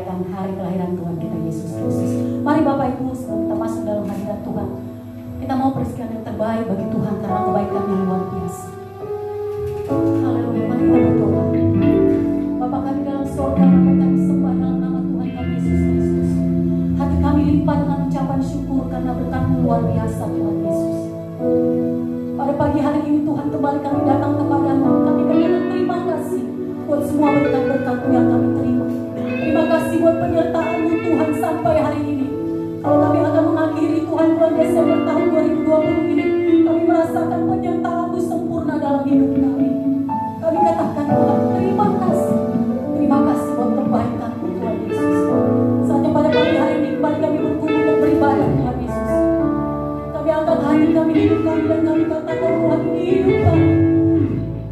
merayakan hari kelahiran Tuhan kita Yesus Kristus. Mari Bapak Ibu, sebelum kita masuk dalam hadirat Tuhan, kita mau persiapkan yang terbaik bagi Tuhan karena kebaikan yang luar biasa. Haleluya, mari kita berdoa. Bapa kami dalam surga, kami sembah dalam nama Tuhan kami Yesus Kristus. Hati kami limpah dengan ucapan syukur karena berkat-Mu luar biasa Tuhan Yesus. Pada pagi hari ini Tuhan kembali kami datang kepada-Mu. Kami berterima terima kasih buat semua berkat-berkat-Mu yang kami terima. Terima kasih buat penyertaan-Mu Tuhan sampai hari ini. Kalau kami akan mengakhiri Tuhan bulan Desember tahun 2020 ini, kami merasakan penyertaan-Mu sempurna dalam hidup kami. Kami katakan Tuhan, terima kasih. Terima kasih buat kebaikan-Mu Tuhan Yesus. Saatnya pada pagi hari ini kembali kami berkumpul untuk beribadah Tuhan Yesus. Kami angkat hati kami, hidup kami, dan kami katakan Tuhan, ini hidup kami.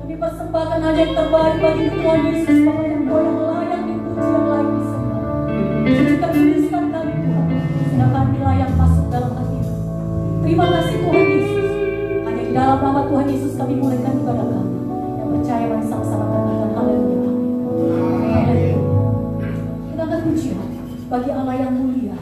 Kami persembahkan hanya yang terbaik bagi Tuhan Yesus, Bapa yang layak dipuji, yang layak disembah. Sucikan tuliskan kami Tuhan, sehingga kami layak masuk dalam hati-Mu. Terima kasih Tuhan Yesus. Hanya di dalam nama Tuhan Yesus kami mulaikan ibadah kami. Yang percaya mari sama-sama katakan haleluya. Haleluya. Kita akan pujian bagi Allah yang mulia.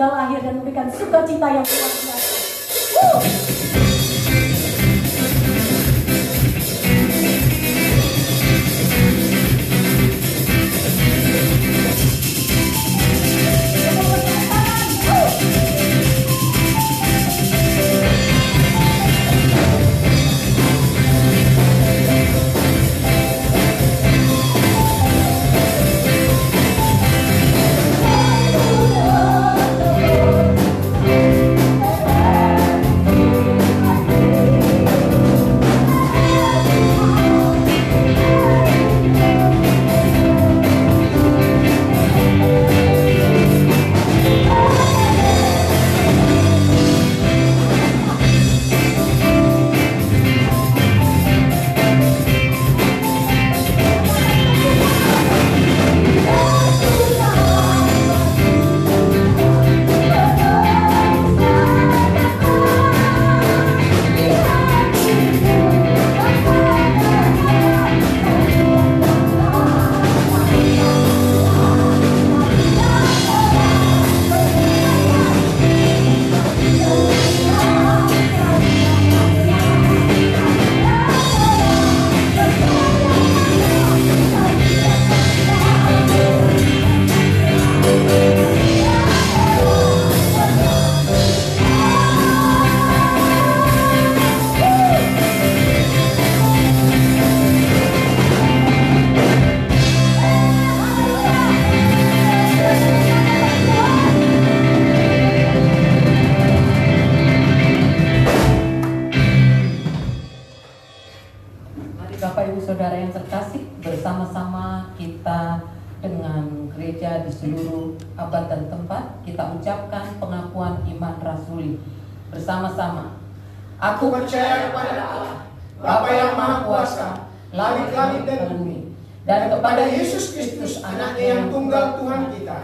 sudah lahir dan memberikan sukacita yang luar biasa. Woo! Bapak Ibu Saudara yang terkasih, bersama-sama kita dengan gereja di seluruh abad dan tempat kita ucapkan pengakuan iman rasuli bersama-sama. Aku percaya kepada Allah, Bapa yang Maha Kuasa, langit-langit dan bumi, dan kepada Yesus Kristus, Anaknya yang tunggal Tuhan kita,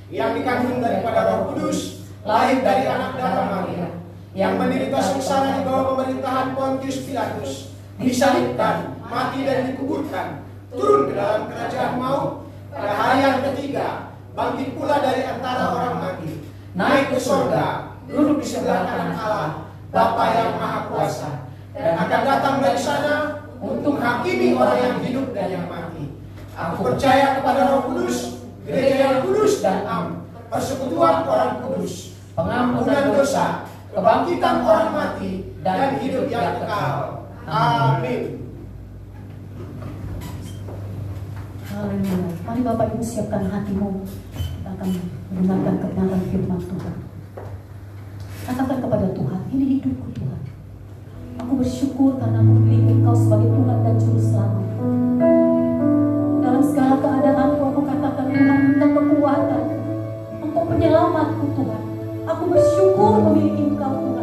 yang dikandung daripada Roh Kudus, lahir dari anak darah Maria, yang menderita sengsara di bawah pemerintahan Pontius Pilatus, disalibkan, mati dan dikuburkan, turun ke dalam kerajaan maut, pada hari yang ketiga bangkit pula dari antara orang mati, naik ke surga, duduk di sebelah kanan Allah, Bapa yang Maha Kuasa, dan akan datang dari sana untuk menghakimi orang yang hidup dan yang mati. Aku percaya kepada Roh Kudus, gereja yang kudus dan am, persekutuan orang kudus, pengampunan dosa, kebangkitan orang mati, dan hidup yang kekal. Amin. Haleluya. Mari Bapak Ibu siapkan hatimu. Kita akan mendengarkan kebenaran firman Tuhan. Katakan kepada Tuhan, ini hidupku Tuhan. Aku bersyukur karena aku memiliki Engkau sebagai Tuhan dan Juru Selamat. Dalam segala keadaanku aku katakan Tuhan, Engkau kekuatan, Engkau penyelamatku Tuhan. Aku bersyukur memiliki Engkau Tuhan.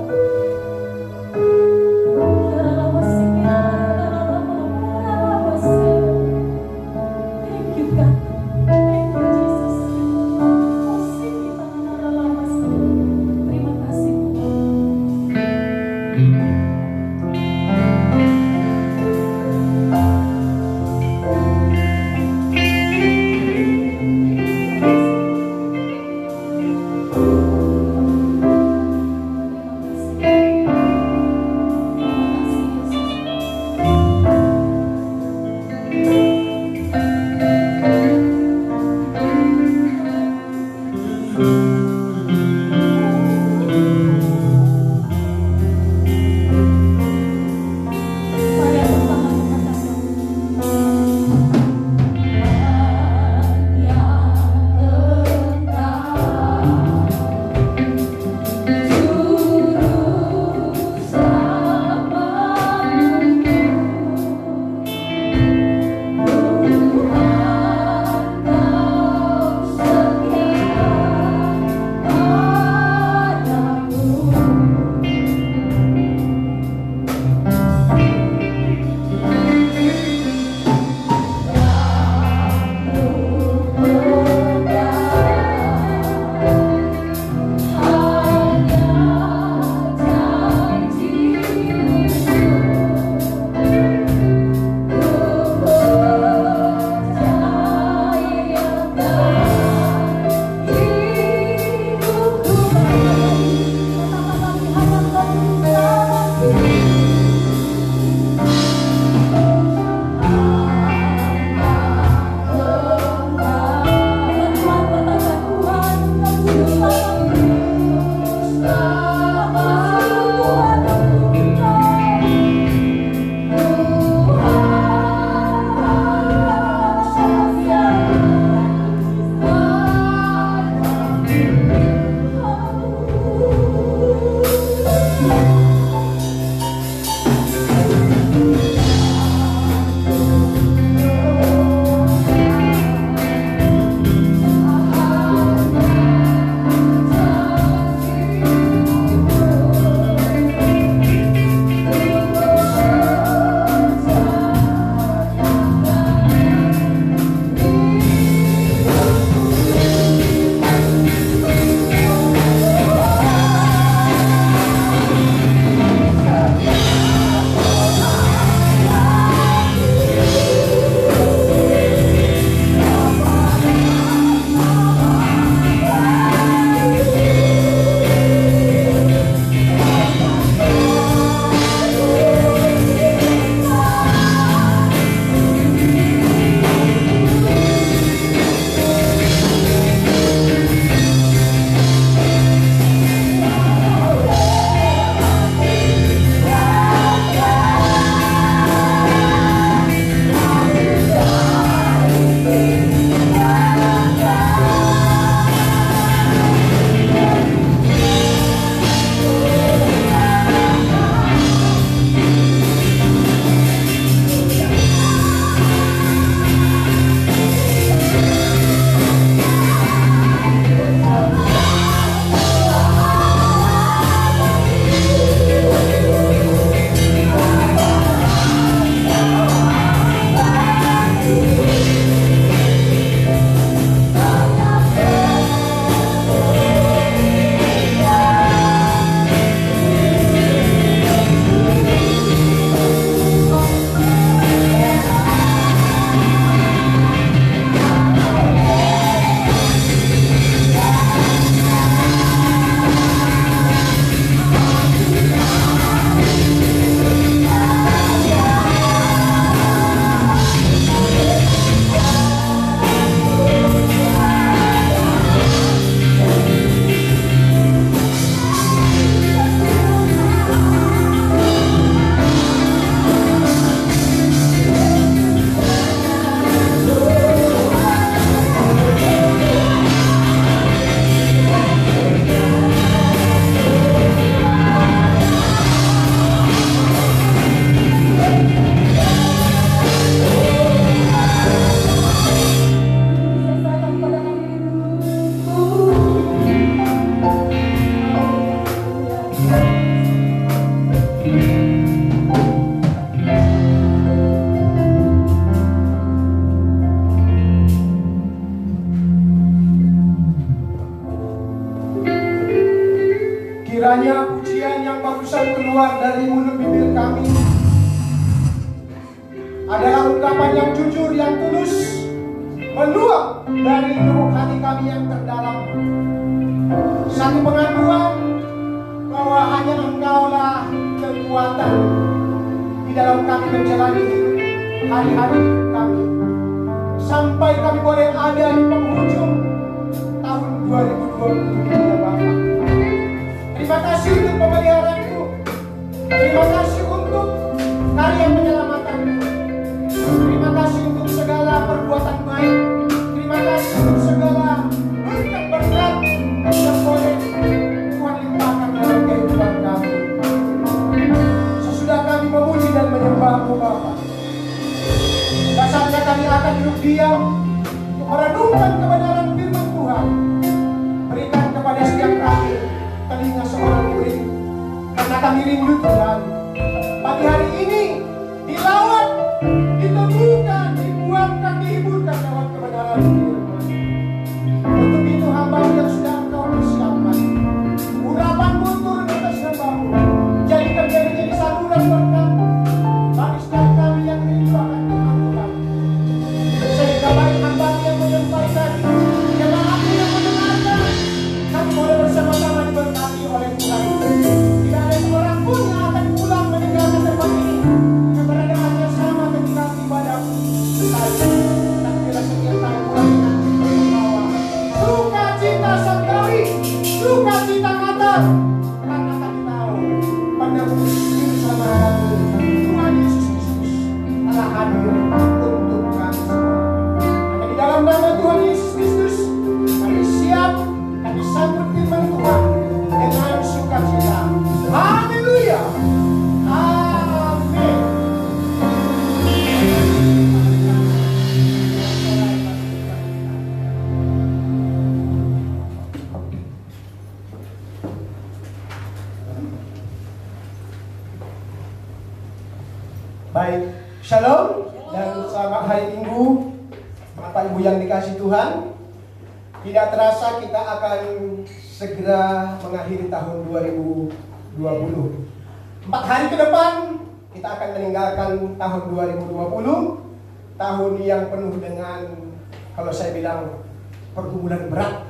keluar dari mulut bibir kami adalah ungkapan yang jujur, yang tulus, meluap dari lubuk hati kami yang terdalam. Satu pengakuan bahwa hanya Engkaulah kekuatan di dalam kami menjalani hidup hari-hari kami, sampai kami boleh ada di penghujung tahun 2020 ini, ya Bapa. Terima kasih untuk pemeliharaan-Mu. Terima kasih untuk karya penyelamatan-Mu. Terima kasih untuk segala perbuatan baik. Terima kasih untuk segala berkat-berkat yang boleh Tuhan limpahkan dalam kehidupan kami. Sesudah kami memuji dan menyembah-Mu, Bapa, saatnya kami akan duduk diam untuk merenungkan kebenaran firman Tuhan. Berikan kepada setiap kami telinga seorang murid, karena kami rindu Tuhan. Pagi hari ini dilawat, ditemukan, dikuatkan, dihiburkan lewat kebenaran firman. Untuk itu hamba yang sudah Engkau persiapkan, urapan-Mu turun atas hamba-Mu, jadikan kami jadi saluran berkat bagi setiap kami yang rindu akan firman Tuhan. Sehingga baik hamba yang menyampaikan, jemaat yang mendengarkan, kami boleh bersama-sama diberkati oleh Tuhan. Tidak ada seorang pun yang akan pulang meninggalkan tempat ini keberadaannya sama ketika ibadah selesai. Dan bila setiap kali pulang membawa sukacita sendiri, sukacita Natal, karena kami tahu penebus juru selamat kami, Tuhan Yesus Kristus, telah hadir untuk kami semua. Hanya di dalam nama Tuhan Yesus Kristus kami siap, kami sambut firman Tuhan dengan sukacita. Haleluya. Amin. Baik, shalom dan selamat hari Minggu, Bapak Ibu yang dikasihi Tuhan. Tidak terasa kita akan segera mengakhiri tahun 2020. 4 hari ke depan kita akan meninggalkan tahun 2020, tahun yang penuh dengan, kalau saya bilang, pergumulan berat.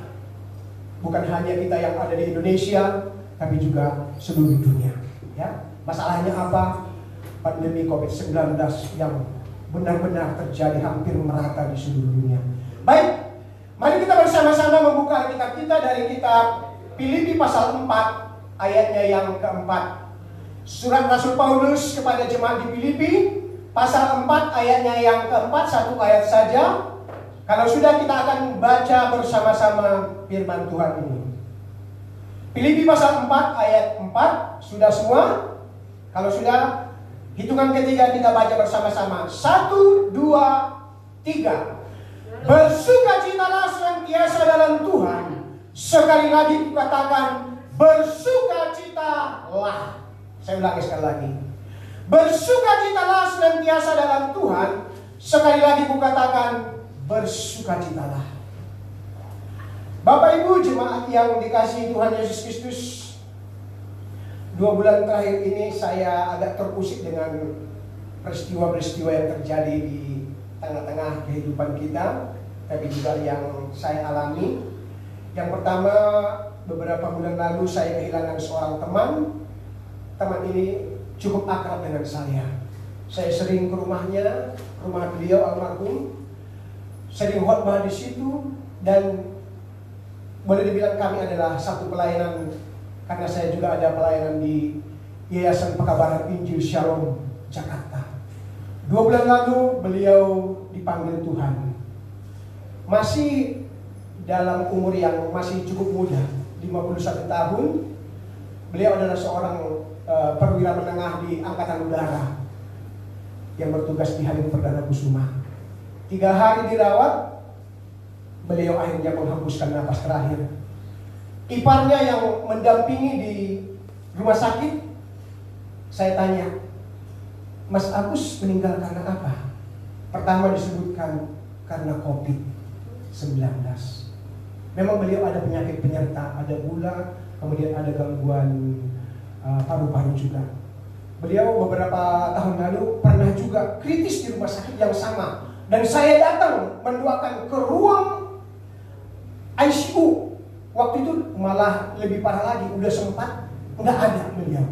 Bukan hanya kita yang ada di Indonesia, tapi juga seluruh dunia. Ya, masalahnya apa? Pandemi COVID-19 yang benar-benar terjadi hampir merata di seluruh dunia. Baik, mari kita bersama-sama membuka kitab kita dari kitab Filipi pasal 4 ayatnya yang keempat. Surat Rasul Paulus kepada jemaat di Filipi pasal 4 ayatnya yang keempat, satu ayat saja. Kalau sudah, kita akan baca bersama-sama firman Tuhan ini. Filipi pasal 4 ayat 4, sudah semua? Kalau sudah, hitungan ketiga kita baca bersama-sama. 1, 2, 3. Bersukacitalah senantiasa dalam Tuhan. Sekali lagi kukatakan, bersukacitalah. Saya ulangi sekali lagi. Bersukacitalah senantiasa dalam Tuhan. Sekali lagi kukatakan, bersukacitalah. Bapak Ibu jemaat yang dikasihi Tuhan Yesus Kristus, 2 bulan terakhir ini saya agak terusik dengan peristiwa-peristiwa yang terjadi di tengah-tengah kehidupan kita, tapi juga yang saya alami. Yang pertama, beberapa bulan lalu saya kehilangan seorang teman. Teman ini cukup akrab dengan saya. Saya sering ke rumahnya, rumah beliau almarhum. Sering khotbah di situ, dan boleh dibilang kami adalah satu pelayanan, karena saya juga ada pelayanan di Yayasan Pekabaran Injil Shalom Jakarta. 2 bulan lalu beliau dipanggil Tuhan. Masih dalam umur yang masih cukup muda, 51 tahun. Beliau adalah seorang perwira menengah di Angkatan Udara yang bertugas di Halim Perdana Kusuma. 3 hari dirawat, beliau akhirnya menghembuskan napas terakhir. Iparnya yang mendampingi di rumah sakit, saya tanya, Mas Agus meninggal karena apa? Pertama disebutkan karena COVID-19. Memang beliau ada penyakit penyerta, ada gula, kemudian ada gangguan paru-paru juga. Beliau beberapa tahun lalu pernah juga kritis di rumah sakit yang sama. Dan saya datang mendoakan ke ruang ICU. Waktu itu malah lebih parah lagi, udah sempat nggak ada beliau.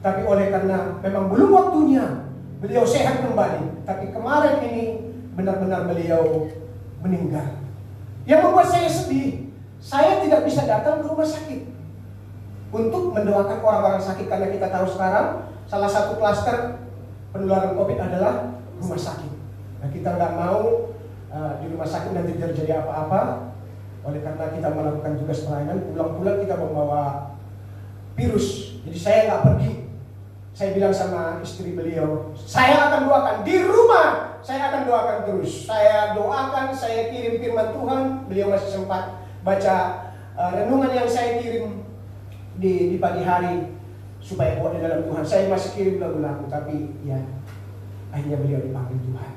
Tapi oleh karena memang belum waktunya, beliau sehat kembali. Tapi kemarin ini benar-benar beliau meninggal. Yang membuat saya sedih, saya tidak bisa datang ke rumah sakit untuk mendoakan orang-orang sakit. Karena kita tahu sekarang salah satu klaster penularan COVID adalah rumah sakit. Nah, kita nggak mau di rumah sakit nanti terjadi apa-apa. Oleh karena kita melakukan tugas pelayanan, pulang-pulang kita membawa virus. Jadi saya nggak pergi. Saya bilang sama istri beliau, saya akan doakan di rumah. Saya akan doakan terus. Saya doakan, saya kirim firman Tuhan. Beliau masih sempat baca renungan yang saya kirim di pagi hari supaya kuat di dalam Tuhan. Saya masih kirim lagu-lagu, tapi ya akhirnya beliau dipanggil Tuhan.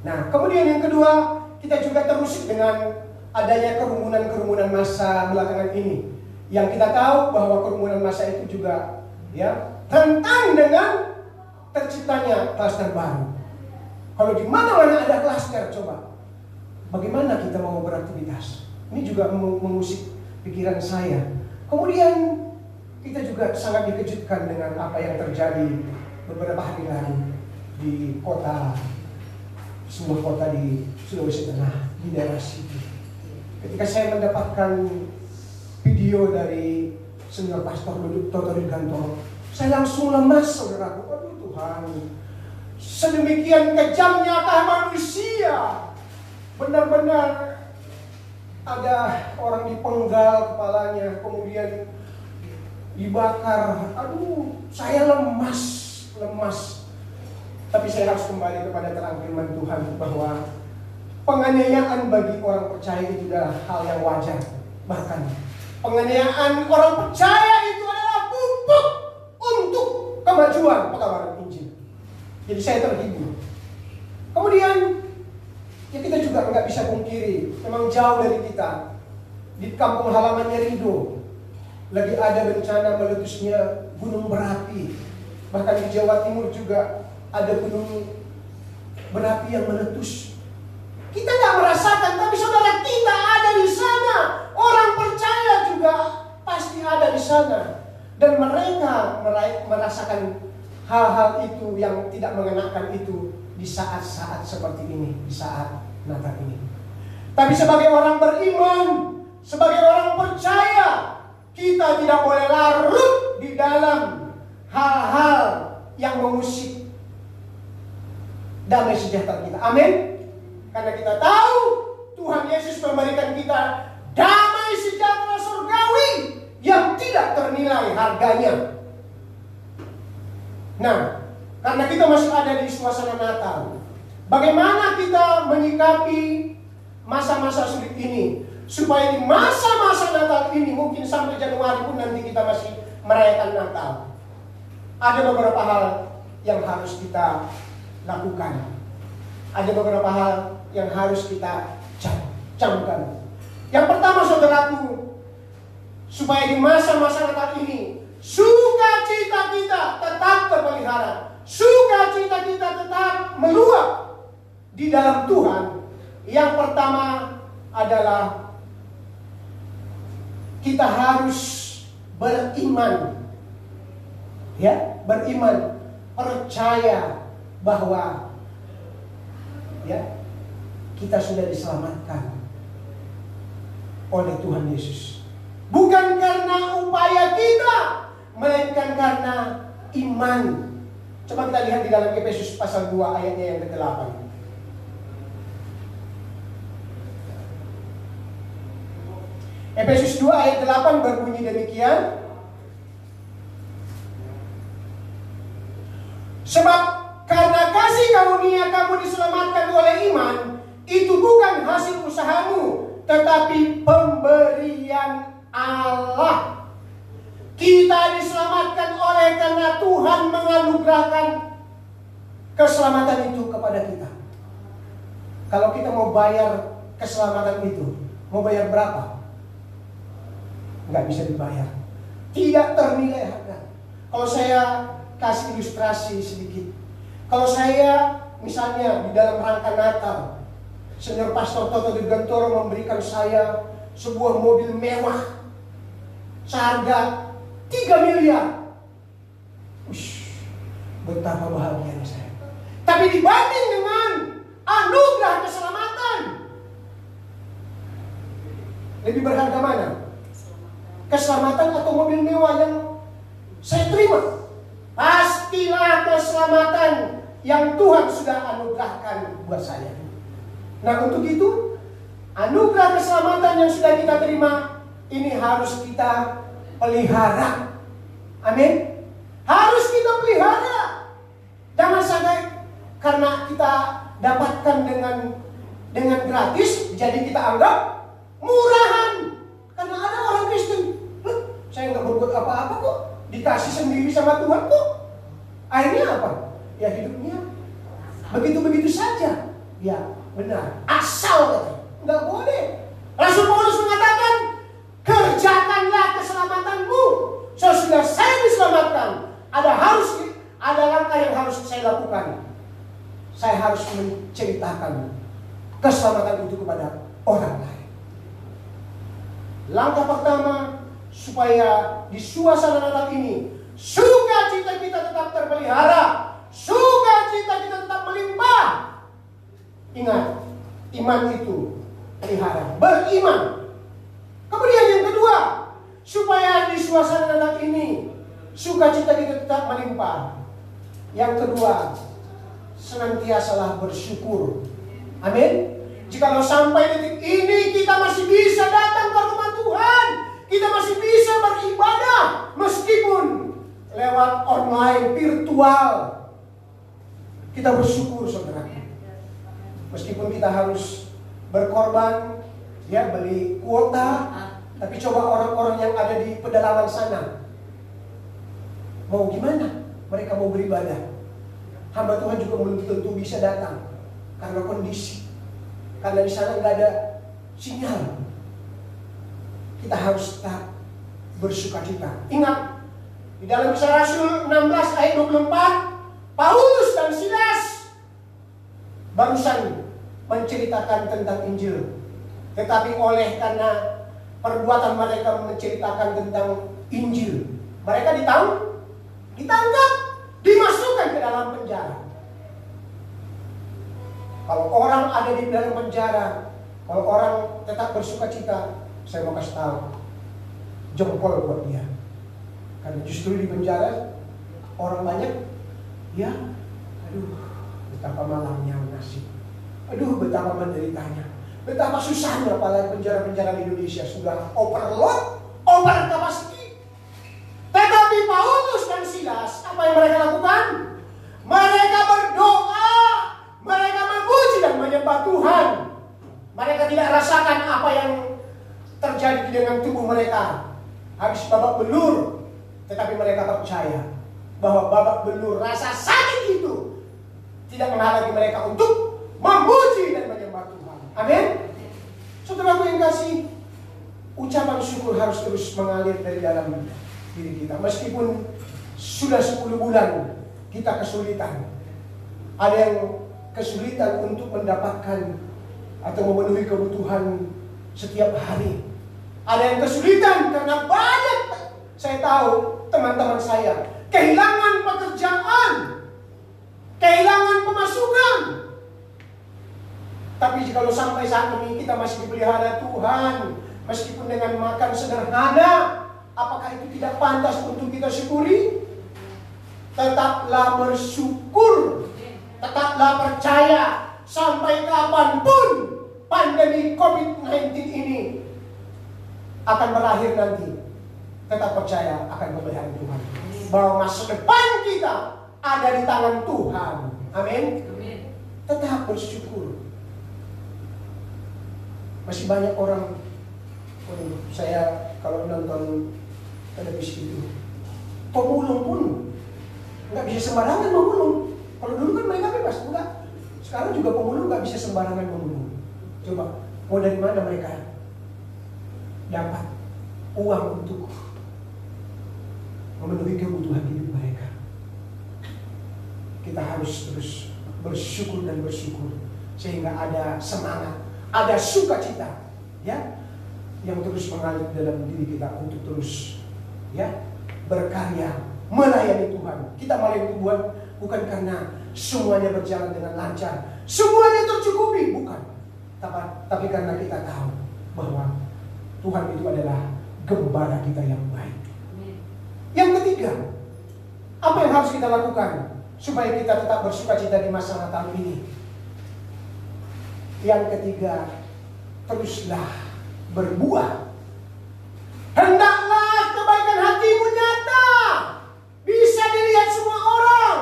Nah, kemudian yang kedua, kita juga terusik dengan adanya kerumunan massa belakangan ini. Yang kita tahu bahwa kerumunan massa itu juga ya rentan dengan terciptanya klaster baru. Kalau di mana-mana ada klaster, coba bagaimana kita mau beraktivitas? Ini juga mengusik pikiran saya. Kemudian kita juga sangat dikejutkan dengan apa yang terjadi beberapa hari lalu di sebuah kota di Sulawesi Tengah, di daerah Sigi. Ketika saya mendapatkan video dari senior pastor Toto Riganto, saya langsung lemas, saudaraku. Aduh Tuhan, sedemikian kejamnya manusia. Benar-benar ada orang dipenggal kepalanya, kemudian dibakar. Aduh, saya lemas. Tapi saya harus kembali kepada terang firman Tuhan bahwa penganiayaan bagi orang percaya itu adalah hal yang wajar. Bahkan penganiayaan orang percaya itu adalah pupuk untuk kemajuan pekabaran Injil. Jadi saya terhibur. Kemudian ya kita juga nggak bisa pungkiri, memang jauh dari kita. Di kampung halamannya Rido lagi ada bencana meletusnya gunung berapi. Bahkan di Jawa Timur juga ada gunung berapi yang meletus. Kita nggak merasakan, tapi saudara kita ada di sana. Orang percaya juga pasti ada di sana. Dan mereka merasakan hal-hal itu yang tidak mengenakan itu di saat-saat seperti ini, di saat Natal ini. Tapi sebagai orang beriman, sebagai orang percaya, kita tidak boleh larut di dalam hal-hal yang mengusik damai sejahtera kita. Amin. Karena kita tahu Tuhan Yesus memberikan kita damai sejahtera surgawi yang tidak ternilai harganya. Nah, karena kita masih ada di suasana Natal, bagaimana kita menyikapi masa-masa sulit ini supaya di masa-masa Natal ini, mungkin sampai Januari pun nanti kita masih merayakan Natal, ada beberapa hal yang harus kita lakukan. Ada beberapa hal yang harus kita camkan. Yang pertama, saudaraku, supaya di masa-masa Natal ini sukacita kita tetap terpelihara, sukacita kita tetap meluap di dalam Tuhan. Yang pertama adalah kita harus beriman, ya, beriman, percaya bahwa ya, kita sudah diselamatkan oleh Tuhan Yesus. Bukan karena upaya kita, melainkan karena iman. Coba kita lihat di dalam Efesus pasal 2 ayatnya yang ke-8. Efesus 2 ayat 8 berbunyi demikian. Sebab karena kasih karunia kamu diselamatkan oleh iman, itu bukan hasil usahamu, tetapi pemberian Allah. Kita diselamatkan oleh karena Tuhan menganugerahkan keselamatan itu kepada kita. Kalau kita mau bayar keselamatan itu, mau bayar berapa? Nggak bisa dibayar. Tidak ternilai harga. Kalau saya kasih ilustrasi sedikit. Kalau saya misalnya di dalam rangka Natal, Senior Pastor Toto Dirgantoro memberikan saya sebuah mobil mewah seharga 3 miliar. Ush, betapa bahagianya saya. Tapi dibanding dengan anugerah keselamatan, lebih berharga mana? Keselamatan atau mobil mewah yang saya terima? Pastilah keselamatan yang Tuhan sudah anugerahkan buat saya. Nah, untuk itu, anugerah keselamatan yang sudah kita terima ini harus kita pelihara. Amin. Harus kita pelihara. Jangan sampai karena kita dapatkan dengan gratis, jadi kita anggap murahan. Karena ada orang Kristen, saya nggak berbuat apa-apa kok, dikasih sendiri sama Tuhan kok. Akhirnya apa? Ya hidupnya begitu-begitu saja. Ya benar, asal katanya. Nggak boleh. Rasul Paulus mengatakan, kerjakanlah keselamatanmu. Sesudah saya diselamatkan, ada langkah yang harus saya lakukan. Saya harus menceritakan keselamatan itu kepada orang lain. Langkah pertama, supaya di suasana Natal ini sukacita kita tetap terpelihara, sukacita kita tetap melimpah. Ingat, iman itu pelihara, beriman. Kemudian yang kedua, supaya di suasana Natal ini sukacita kita tetap melimpah. Yang kedua, senantiasalah bersyukur. Amin. Jikalau sampai detik ini kita masih bisa datang ke rumah Tuhan, kita masih bisa beribadah meskipun lewat online, virtual, kita bersyukur, saudara. Meskipun kita harus berkorban, ya beli kuota, tapi coba orang-orang yang ada di pedalaman sana, mau gimana? Mereka mau beribadah. Hamba Tuhan juga belum tentu bisa datang karena kondisi, karena di sana nggak ada sinyal. Kita harus tetap bersukacita. Ingat, di dalam Kisah Rasul 16 ayat 24, Paulus dan Silas barusan menceritakan tentang Injil, tetapi oleh karena perbuatan mereka menceritakan tentang Injil, mereka ditangkap, dimasukkan ke dalam penjara. Kalau orang ada di dalam penjara, kalau orang tetap bersukacita, saya mau kasih tahu, jempol buat dia. Karena justru di penjara orang banyak, ya, aduh, betapa malamnya nasib, aduh, betapa menderitanya, betapa susahnya. Apalagi penjara-penjara di Indonesia sudah overload, over capacity. Tetapi Paulus dan Silas, apa yang mereka lakukan? Mereka berdoa, mereka memuji dan menyembah Tuhan. Mereka tidak rasakan apa yang terjadi dengan tubuh mereka habis babak belur, tetapi mereka percaya bahwa babak belur rasa sakit itu tidak menghalangi mereka untuk memuji dan menyembah Tuhan. Amin. Saudaraku yang kasih, ucapan syukur harus terus mengalir dari dalam diri kita. Meskipun sudah 10 bulan kita kesulitan, ada yang kesulitan untuk mendapatkan atau memenuhi kebutuhan setiap hari. Ada yang kesulitan karena banyak, saya tahu teman-teman saya kehilangan pekerjaan, kehilangan pemasukan. Tapi jika sampai saat ini kita masih dipelihara Tuhan, meskipun dengan makan sederhana, apakah itu tidak pantas untuk kita syukuri? Tetaplah bersyukur, tetaplah percaya, sampai kapanpun pandemi COVID-19 ini akan berakhir nanti, tetap percaya akan pemeliharaan Tuhan, bahwa masa depan kita ada di tangan Tuhan. Amin. Tetap bersyukur. Masih banyak orang, saya kalau nonton televisi itu, pemulung pun nggak bisa sembarangan memulung. Kalau dulu kan mereka bebas, enggak. Sekarang juga pemulung nggak bisa sembarangan memulung. Coba, mau dari mana mereka dapat uang untuk memenuhi kebutuhan hidup mereka. Kita harus terus bersyukur dan bersyukur sehingga ada semangat, ada sukacita, ya, yang terus mengalir dalam diri kita untuk terus, ya, berkarya, melayani Tuhan. Kita melayani Tuhan bukan karena semuanya berjalan dengan lancar, semuanya tercukupi, bukan. Tapi karena kita tahu bahwa Tuhan itu adalah gembala kita yang baik. Yang ketiga, apa yang harus kita lakukan supaya kita tetap bersukacita di masa Natal ini? Yang ketiga, teruslah berbuah. Hendaklah kebaikan hatimu nyata, bisa dilihat semua orang.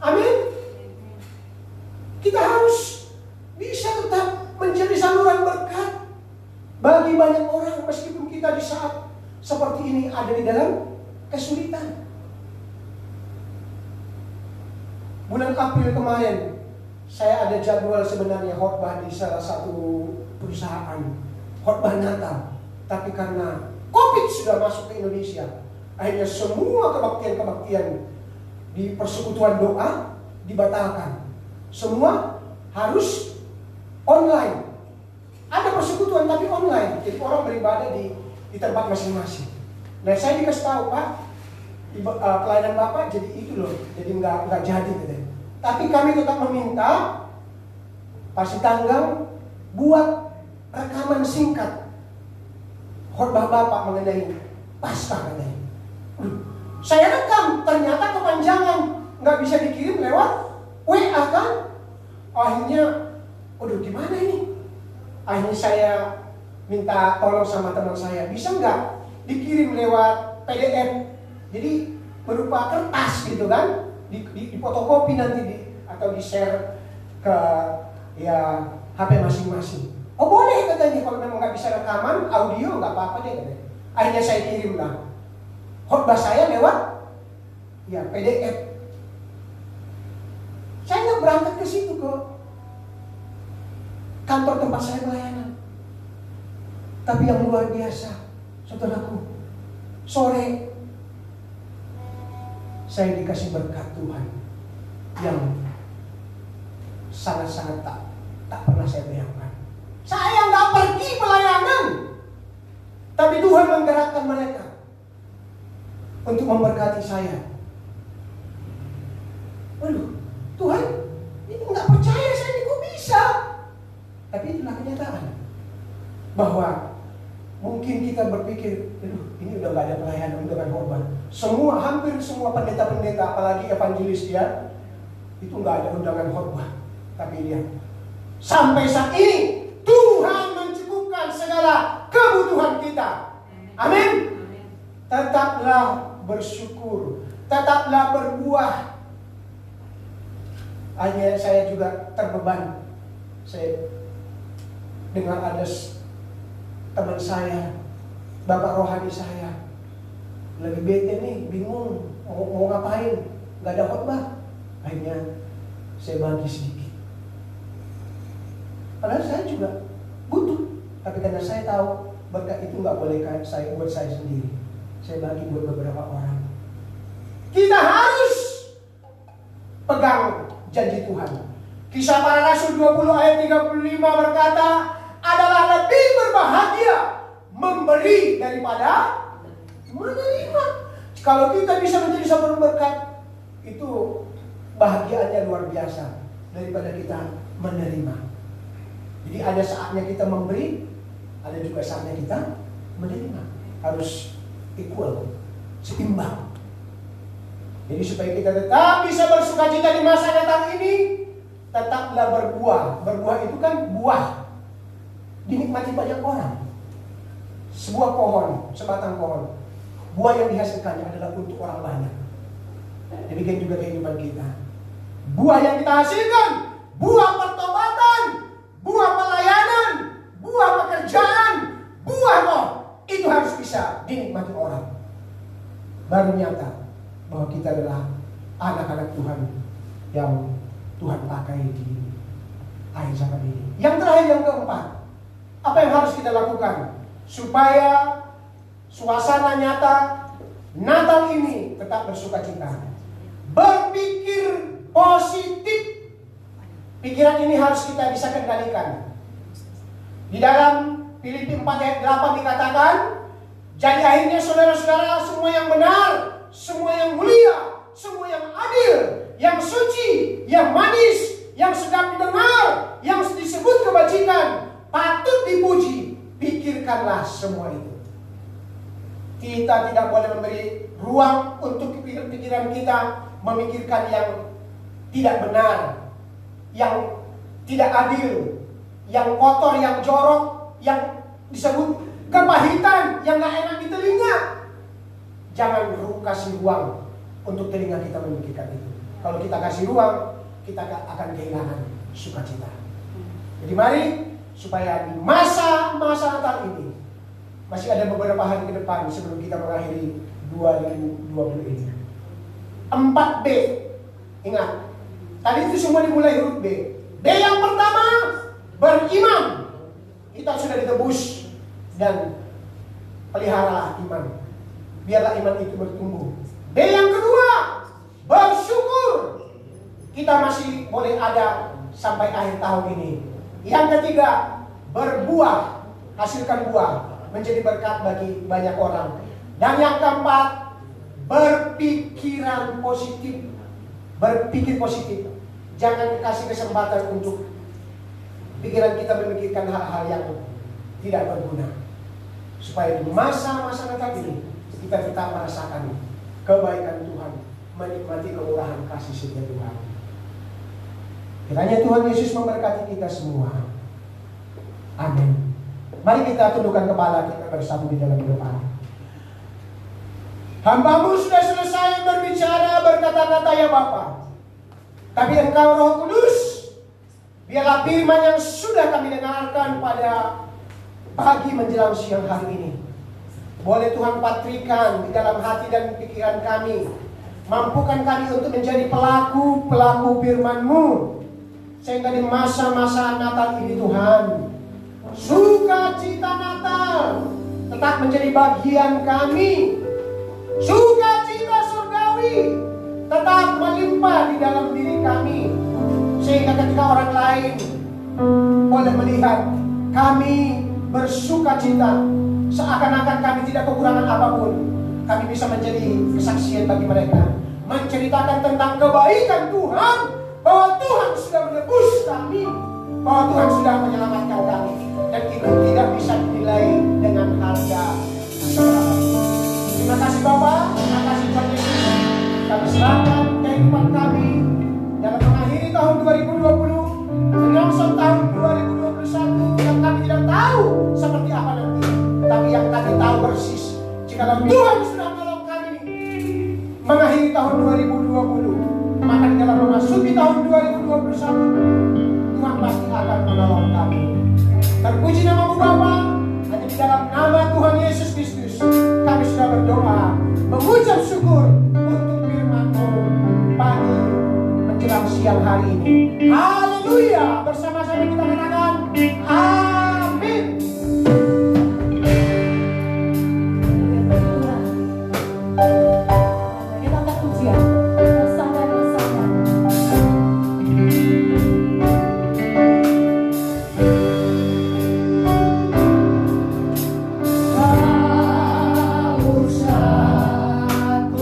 Amin. Kita harus bisa tetap menjadi saluran berkat bagi banyak orang, meskipun kita di saat seperti ini ada di dalam kesulitan. Bulan April kemarin, saya ada jadwal sebenarnya khotbah di salah satu perusahaan, khotbah Natal. Tapi karena COVID sudah masuk ke Indonesia, akhirnya semua kebaktian-kebaktian di persekutuan doa dibatalkan. Semua harus online. Ada persekutuan tapi online, jadi orang beribadah di tempat masing-masing. Nah, saya dikasih tahu, Pak, pelayanan Bapak jadi itu loh, jadi nggak jadi gitu. Tapi kami tetap meminta Pastor Tanggang buat rekaman singkat khotbah Bapak mengenai Paskah katanya. Saya rekam, ternyata kepanjangan, nggak bisa dikirim lewat WA kan? Akhirnya, waduh gimana ini? Akhirnya saya minta tolong sama teman saya, bisa nggak dikirim lewat PDF? Jadi berupa kertas gitu kan? Di fotokopi nanti atau di share ke ya HP masing-masing. Oh boleh katanya, kalau memang nggak bisa rekaman audio nggak apa-apa deh katanya. Akhirnya saya kirim lah khotbah saya lewat ya PDF. Saya nggak berangkat ke situ ke kantor tempat saya pelayanan. Tapi yang luar biasa, saudaraku, sore saya dikasih berkat Tuhan yang sangat-sangat tak pernah saya bayangkan. Saya nggak pergi pelayanan, tapi Tuhan menggerakkan mereka untuk memberkati saya. Waduh, Tuhan, ini nggak percaya saya ini kok bisa. Tapi itulah kenyataan bahwa mungkin kita berpikir, ini udah nggak ada pelayanan, udah nggak korban. Hampir semua pendeta-pendeta, apalagi evangelis ya, itu nggak ada undangan khotbah. Tapi lihat, sampai saat ini Tuhan mencukupkan segala kebutuhan kita. Amin. Tetaplah bersyukur, tetaplah berbuah. Hanya saya juga terbeban. Saya dengar ada teman saya, bapak rohani saya, lagi bete nih, bingung mau ngapain, nggak ada khotbah. Akhirnya saya bagi sedikit. Padahal saya juga butuh, tapi karena saya tahu berkat itu nggak boleh saya buat saya sendiri, saya bagi buat beberapa orang. Kita harus pegang janji Tuhan. Kisah Para Rasul 20 ayat 35 berkata, adalah lebih berbahagia memberi daripada menerima. Kalau kita bisa menjadi saluran berkat, itu bahagianya luar biasa daripada kita menerima. Jadi ada saatnya kita memberi, ada juga saatnya kita menerima. Harus equal, seimbang. Jadi supaya kita tetap bisa bersukacita di masa Natal ini, tetaplah berbuah. Berbuah itu kan buah, dinikmati banyak orang. Sebuah pohon, sebatang pohon, buah yang dihasilkannya adalah untuk orang banyak. Demikian juga kehidupan kita. Buah yang kita hasilkan, buah pertobatan, buah pelayanan, buah pekerjaan, buah roh, itu harus bisa dinikmati orang. Baru nyata bahwa kita adalah anak-anak Tuhan yang Tuhan pakai di akhir zaman ini. Yang terakhir, yang keempat, apa yang harus kita lakukan supaya suasana nyata Natal ini tetap bersukacita. Berpikir positif. Pikiran ini harus kita bisa kendalikan. Di dalam Filipi 4 ayat 8 dikatakan, jadi akhirnya saudara-saudara, semua yang benar, semua yang mulia, semua yang adil, yang suci, yang manis, yang sedap didengar, yang disebut kebajikan, patut dipuji, pikirkanlah semua itu. Kita tidak boleh memberi ruang untuk pikiran kita memikirkan yang tidak benar, yang tidak adil, yang kotor, yang jorok, yang disebut kepahitan, yang gak enak di telinga. Jangan kasih ruang untuk telinga kita memikirkan itu. Kalau kita kasih ruang, kita akan kehilangan sukacita. Jadi mari, supaya di masa-masa Natal ini, masih ada beberapa hari ke depan sebelum kita mengakhiri 2020 ini. 4B, ingat, tadi itu semua dimulai huruf B. B yang pertama, beriman. Kita sudah ditebus dan peliharalah iman. Biarlah iman itu bertumbuh. B yang kedua, bersyukur. Kita masih boleh ada sampai akhir tahun ini. Yang ketiga, berbuah, hasilkan buah, menjadi berkat bagi banyak orang. Dan yang keempat, berpikiran positif. Berpikir positif. Jangan kasih kesempatan untuk pikiran kita memikirkan hal-hal yang tidak berguna. Supaya di masa-masa Natal ini kita tetap merasakan kebaikan Tuhan, menikmati kemurahan kasih setia Tuhan. Kiranya Tuhan Yesus memberkati kita semua. Amin. Mari kita tundukkan kepala kita bersatu di dalam doa. Hamba-Mu sudah selesai berbicara, berkata-kata ya Bapa. Tapi Engkau Roh Kudus, biarlah firman yang sudah kami dengarkan pada pagi menjelang siang hari ini, boleh Tuhan patrikan di dalam hati dan pikiran kami. Mampukan kami untuk menjadi pelaku-pelaku firman-Mu, sehingga di masa-masa Natal ini Tuhan, sukacita Natal tetap menjadi bagian kami. Sukacita surgawi tetap melimpah di dalam diri kami, sehingga ketika orang lain boleh melihat kami bersukacita, seakan-akan kami tidak kekurangan apapun, kami bisa menjadi kesaksian bagi mereka, menceritakan tentang kebaikan Tuhan, bahwa Tuhan sudah menebus kami, bahwa Tuhan sudah menyelamatkan kami, dan itu tidak bisa dinilai dengan harga. Terima kasih Bapa, terima kasih Tuhan Yesus. Kami serahkan kehidupan kami dalam mengakhiri tahun 2020, menyongsong tahun 2021 yang kami tidak tahu seperti apa nanti. Tapi yang kami tahu persis, jika Tuhan sudah menolong kami mengakhiri tahun 2020, maka di dalam memasuki tahun 2021, Tuhan pasti akan menolong kami. Terpuji nama-Mu Bapa, hanya di dalam nama Tuhan Yesus Kristus kami sudah berdoa, mengucap syukur untuk firman-Mu pagi menjelang siang hari ini. Haleluya! Bersama-sama kita katakan amin. Kita angkat pujian bersama-sama.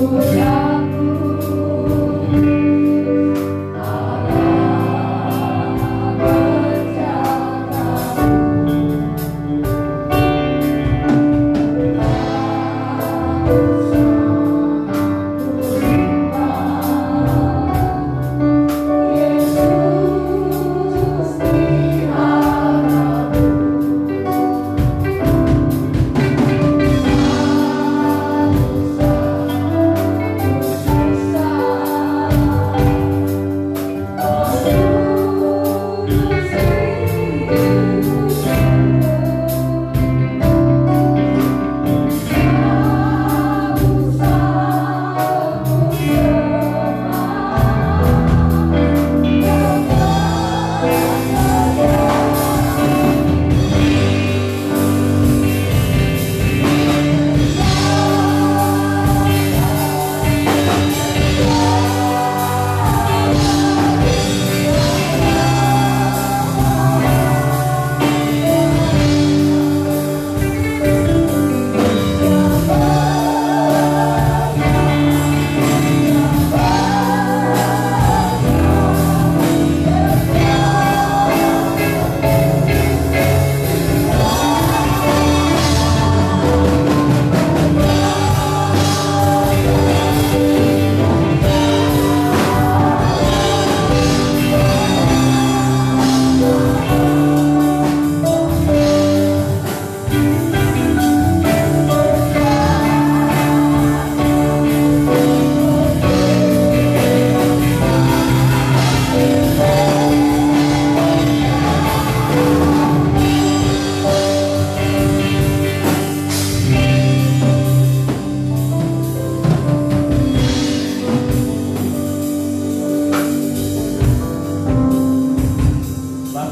Pujaku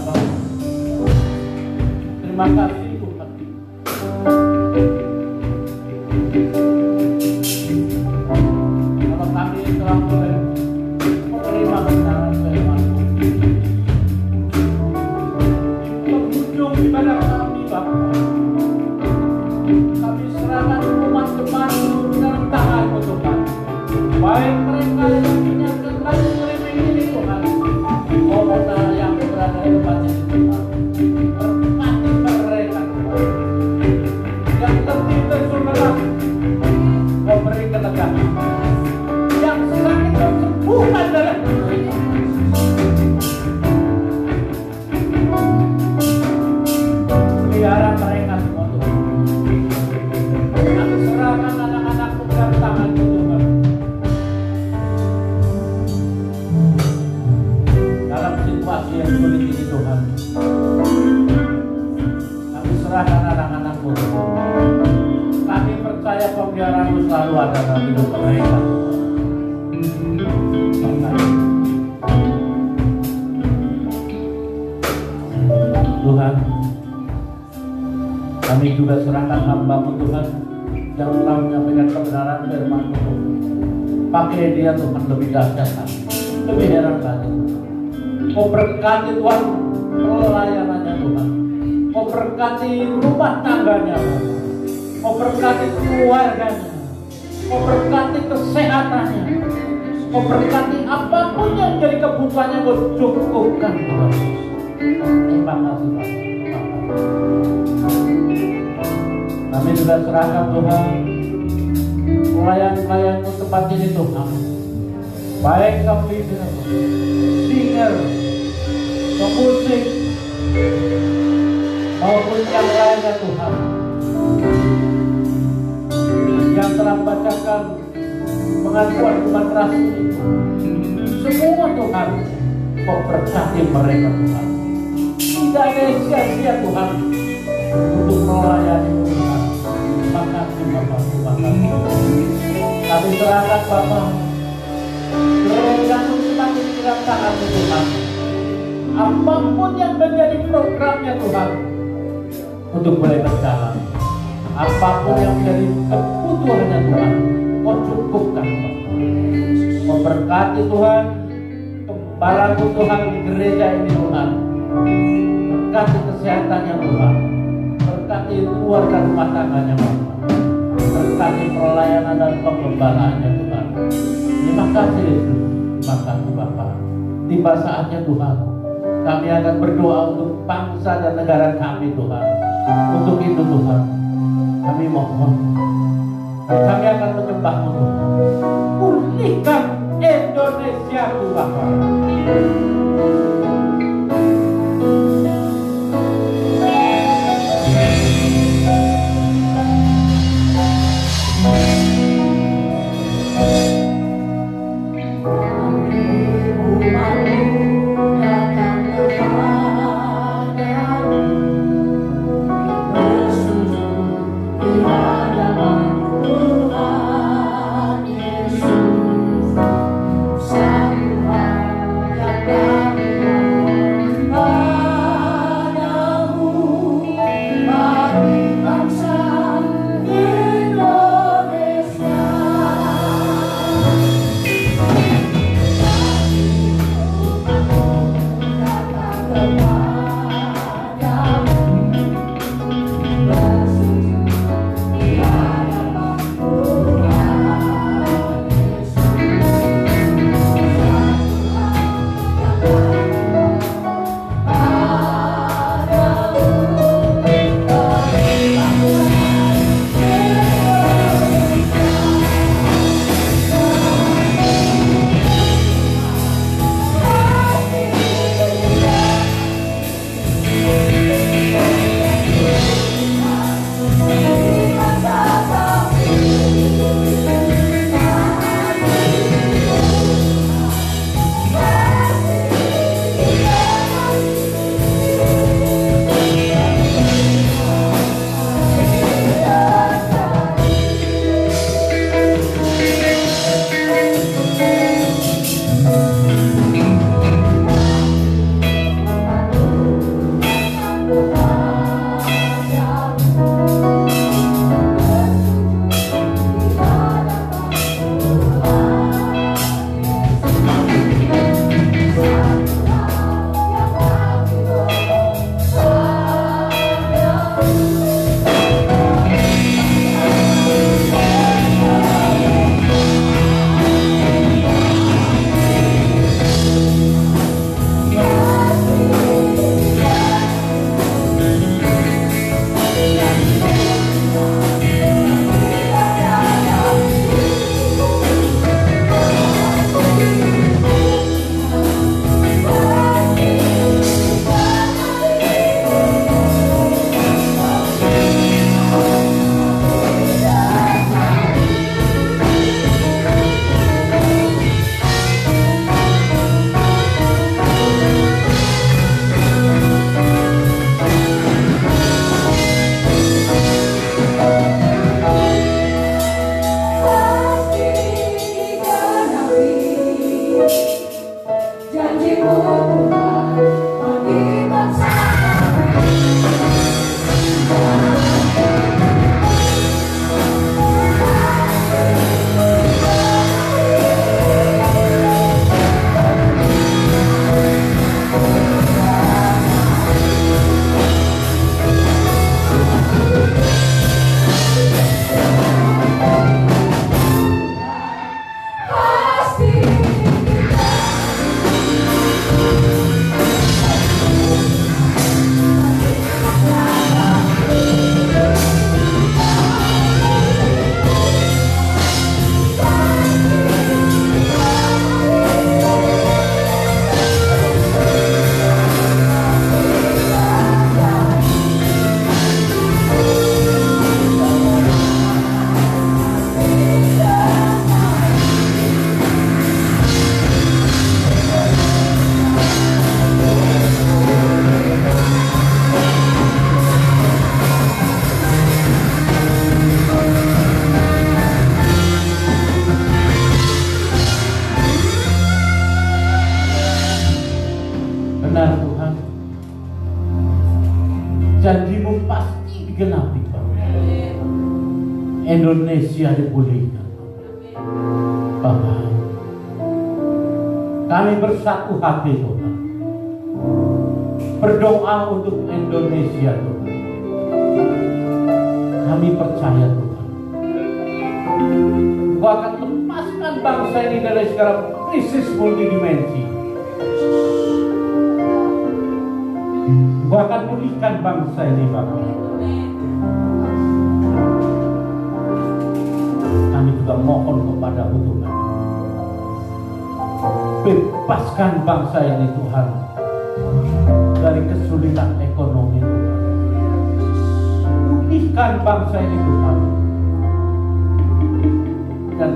Bapa. Terima kasih Tuhan. Kalau kami telah boleh menerima kebenaran firman-Mu, berkunjung kepada kami Bapa. Kami serahkan umat jemaat-Mu dalam tangan-Mu Tuhan. Baik mereka yang menyiapkan lagu streaming ini Tuhan, maupun yang berada di tempat ini Tuhan. Berkati mereka Tuhan. Yang tertib tersurat, Kau beri ketegangan. Yang sakit Kau sembuhkan dalam mereka. Pelihara mereka semua Tuhan. Kami serahkan anak-anak-Mu dalam tangan-Mu Tuhan. Dalam situasi yang sulit ini Tuhan, kami serahkan anak-anak-Mu Tuhan. Kami percaya pemeliharaan-Mu selalu ada dalam hidup mereka. Tuhan, kami juga serahkan hamba-Mu Tuhan yang telah menyampaikan kebenaran firman-Mu Tuhan. Pakai dia Tuhan lebih dahsyat lagi, lebih heran lagi. Kau berkati Tuhan pelayanannya Tuhan. Kau berkati rumah tangganya Tuhan. Kau berkati keluarganya. Kau berkati kesehatannya. Kau berkati apapun yang jadi kebutuhannya Kau cukupkan Tuhan. Terima kasih Tuhan. Kami juga serahkan Tuhan pelayan-pelayan-Mu tempat ini Tuhan. Baik kami singer, pemusik, maupun yang lainnya Tuhan, yang telah membacakan pengakuan iman rasul itu, semua Tuhan, Kau berkati mereka Tuhan. Tidak ada yang sia-sia Tuhan untuk melayani Tuhan. Terima kasih Bapa, terima kasih. Kami serahkan Bapa gereja-Mu semakin di dalam tangan-Mu Tuhan. Apapun yang menjadi programnya Tuhan untuk boleh berjalan, apapun yang menjadi kebutuhannya Tuhan, Kau cukupkan Tuhan. Memberkati Tuhan gembala-Mu Tuhan di gereja ini Tuhan. Berkati kesehatannya Tuhan. Berkati keluarga rumah tangganya Tuhan. Berkati pelayanan dan pengembalaannya Tuhan. Terima kasih Yesus. Terima kasih Bapa. Tiba saatnya Tuhan, kami akan berdoa untuk bangsa dan negara kami Tuhan. Untuk itu Tuhan, kami mohon, kami akan menyembah-Mu Tuhan. Pulihkan Indonesia Tuhan. Yesus, Sang Maha Yang Janjimu pasti digenapi, Bapak. Indonesia dipulihkan, Bapak. Kami bersatu hati, Tuhan, berdoa untuk Indonesia, Tuhan. Kami percaya, Tuhan, Engkau akan lepaskan bangsa ini dari segala krisis multidimensi. Engkau akan pulihkan bangsa ini, Bapak. Kami juga mohon kepada-Mu, Tuhan, bebaskan bangsa ini, Tuhan, dari kesulitan ekonomi, Tuhan. Pulihkan bangsa ini, Tuhan, dan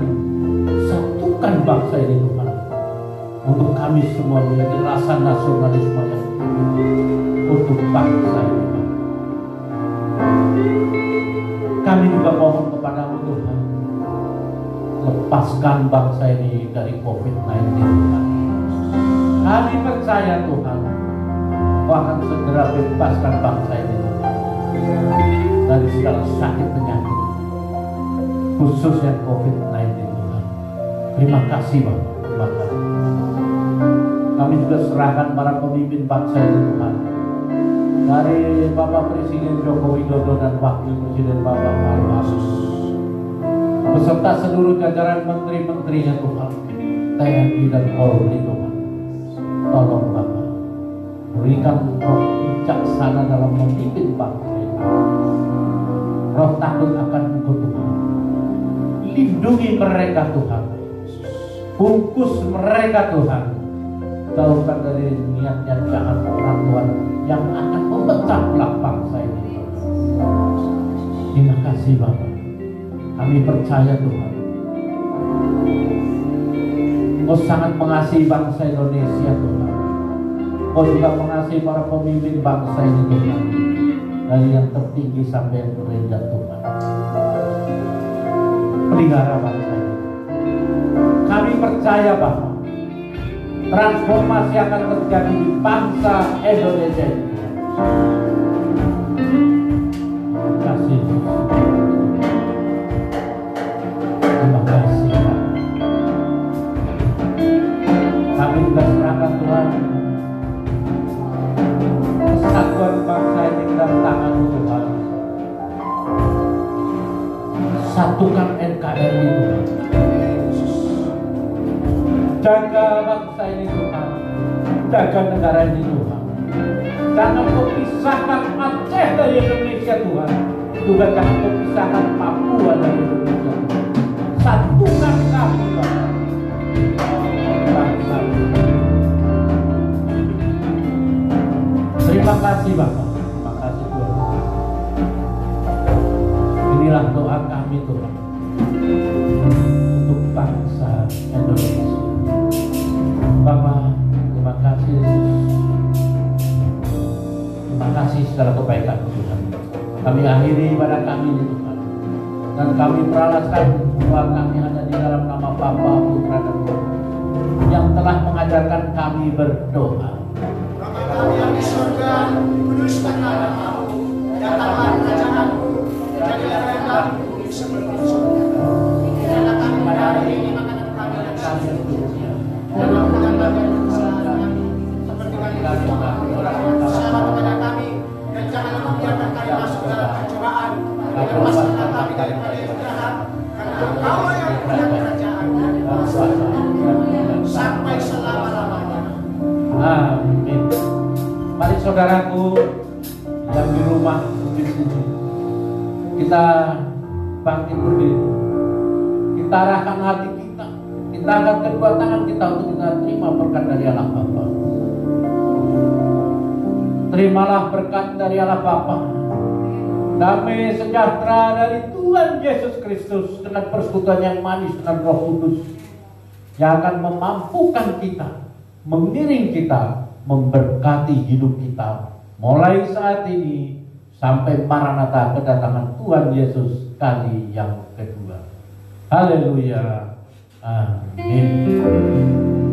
satukan bangsa ini, Tuhan, untuk kami semua memiliki rasa nasionalisme yang tinggi untuk bangsa ini, Tuhan. Kami juga mohon kepada-Mu, Tuhan, lepaskan bangsa ini dari COVID-19, Tuhan. Kami percaya, Tuhan, Kau akan segera bebaskan bangsa ini, Tuhan, dari segala sakit penyakit, khususnya COVID-19, Tuhan. Terima kasih, Bapak. Terima kasih. Kami juga serahkan para pemimpin bangsa ini, Tuhan, dari Bapak Presiden Joko Widodo dan Wakil Presiden Bapak Maruf Amin, beserta seluruh jajaran menteri-menterinya, Tuhan, TNI dan Polri, Tuhan. Tolong, Bapak, berikan roh bijaksana dalam memimpin bangsa ini, roh takut akan Engkau, Tuhan. Lindungi mereka, Tuhan, bungkus mereka, Tuhan, jauhkan dari niat-niat jahat orang, Tuhan, yang akan memecah belah bangsa ini. Terima kasih, Bapak. Kami percaya, Tuhan, Engkau sangat mengasihi bangsa Indonesia, Tuhan. Engkau juga mengasihi para pemimpin bangsa ini, Tuhan, dari yang tertinggi sampai yang terendah, Tuhan. Pelihara bangsa ini. Kami percaya, Bapak, transformasi akan terjadi di bangsa Indonesia ini. Terima kasih. Terima kasih, Pak. Kami juga serahkan, Tuhan, kesatuan bangsa ini ke dalam tangan-Mu, Tuhan. Satukan NKRI, Tuhan. Jaga bangsa ini, Tuhan. Jaga negara ini, Tuhan. Jangan Kau pisahkan Aceh dari Indonesia, Tuhan. Juga jangan Kau pisahkan Papua dari Indonesia, Tuhan. Satukan kami, Bapak. Bangsa. Terima kasih, Bapak. Terima kasih, Tuhan. Inilah doa kami, Tuhan, untuk bangsa Indonesia. Bapak, terima kasih, Yesus. Terima kasih segala kebaikan, Tuhan. Kami akhiri ibadah kami ini, Tuhan, dan kami peralaskan doa kami hanya di dalam nama Bapa, Putra, dan Roh yang telah mengajarkan kami berdoa. Bapa kami yang di surga, kuduskanlah namamu, datanglah kerajaan-Mu, jadilah kehendakmu seperti di surga. Berikanlah kami pada hari ini makanan kami yang secukupnya, dan ampunkan kami kesalahan kami, seperti kami mengampuni orang yang bersalah kepada kami, dan janganlah membiarkan kami masuk dalam pencobaan, dan lepaskanlah kami daripada yang jahat, karena Engkau yang punya kerajaan dan kuasa sampai selama-lamanya. Amin. Mari saudaraku yang di rumah di sini, kita bangkit berdiri. Kita arahkan hati kita. Kita angkat kedua tangan kita untuk kita terima berkat dari Allah Bapa. Terimalah berkat dari Allah Bapa. Damai sejahtera dari Tuhan Yesus Kristus dengan persekutuan yang manis dengan Roh Kudus yang akan memampukan kita, mengiring kita, memberkati hidup kita mulai saat ini sampai Maranatha, kedatangan Tuhan Yesus kali yang kedua. Haleluya. Amin.